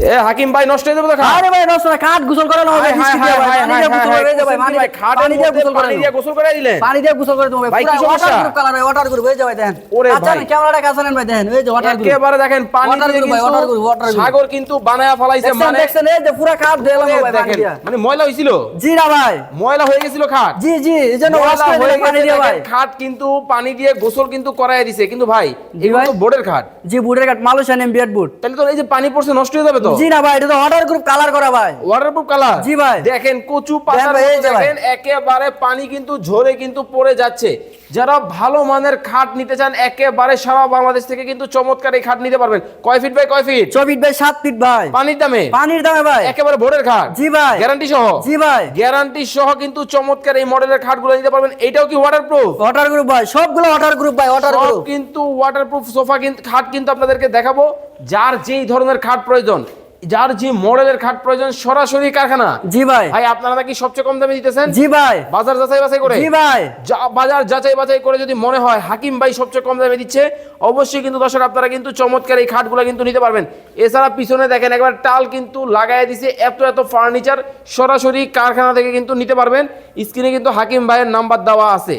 এ হাকিম ভাই নষ্ট হয়ে যাবে তো খাট। আরে ভাই নষ্ট না, খাট গোসল করে নাও ভাই, বৃষ্টি দিয়ে ভাই, পানি দিয়ে গোসল করে যাবে ভাই, পানি দিয়ে গোসল করে দিলেন। পানি দিয়ে গোসল করে দেবো ভাই, ভাই, কি পুরো সমস্যা? ওয়াটার গ্রুপ কালার ভাই, ওয়াটার গ্রুপ হয়ে যাবে দেখেন। ওরে আচ্ছা ভাই। ক্যামেরাটা কাছে নেন ভাই, দেখেন এই যে ওয়াটার গ্রুপ, একেবারে দেখেন পানি ওয়াটার দিয়ে গ্রুপ ভাই, ওয়াটার গ্রুপ, ওয়াটার কিন্তু গ্রুপ। সাগর কিন্তু বানায়া ফলাইছে, মানে দেখছেন এই যে পুরো খাট ধুলাম ভাই পানি দেখেন দিয়ে। মানে ময়লা হইছিল, জি না ভাই, ময়লা হয়ে গেছিল খাট। জি জি, এজন্য ওয়াশ ময়লা করে হয়ে দিলাম পানি গেছে দিয়ে ভাই। দেখেন, খাট কিন্তু পানি দিয়ে গোসল কিন্তু করায় দিছে, কিন্তু ভাই জি এগুলো ভাই। তো বোর্ডের খাট, জি বুটের খাট, মালয়েশিয়ান এমবিআর বুট। তাহলে তো এই যে পানি পড়ছে নষ্ট হয়ে যাবে তো। জি না ভাই, এটা তো ওয়াটার গ্রুপ কালার করা ভাই। Waterproof colour. জি ভাই। দেখেন কচু পাতার ভাই, এই মতো যে ভাই। দেখেন একেবারে পানি কিন্তু ঝরে কিন্তু পড়ে যাচ্ছে। যারা ভালো মানের খাট নিতে চান একেবারে সারা বাংলাদেশ থেকে কিন্তু চমৎকার এই খাট নিতে পারবেন। কয় ফিট বাই কয় ফিট? 6 ফিট বাই 7 ফিট ভাই, পানির দামে, পানির দামে ভাই। একেবারে বোর্ডের খাট। জি ভাই। গ্যারান্টি সহ। জি ভাই, গ্যারান্টি সহ কিন্তু চমৎকার এই মডেলের খাটগুলো নিতে পারবেন। এটাও কি ওয়াটারপ্রুফ? ওয়াটার গ্রুপ ভাই, সবগুলো ওয়াটার গ্রুপ ভাই, ওয়াটার সব গ্রুপ। কিন্তু ওয়াটারপ্রুফ সোফা কিন্তু খাট কিন্তু আপনাদেরকে দেখাবো। যার যেই ধরনের খাট প্রয়োজন, যার যে মডেলের খাট প্রয়োজন, সরাসরি কারখানা। জি ভাই। ভাই আপনারা নাকি সবচেয়ে কম দামে দিতেছেন? জি ভাই। বাজার যাচাই বাছাই করে? জি ভাই। বাজার যাচাই বাছাই করে যদি মনে হয় হাকিম ভাই সবচেয়ে কম দামে দিচ্ছে, অবশ্যই কিন্তু দর্শক আপনারা কিন্তু চমৎকার এই খাটগুলো কিন্তু নিতে পারবেন। এছাড়া পিছনে দেখেন একবার টাল কিন্তু লাগাই দিছে, এত এত ফার্নিচার সরাসরি কারখানা থেকে কিন্তু নিতে পারবেন। স্ক্রিনে কিন্তু হাকিম ভাইয়ের নাম্বার দেওয়া আছে।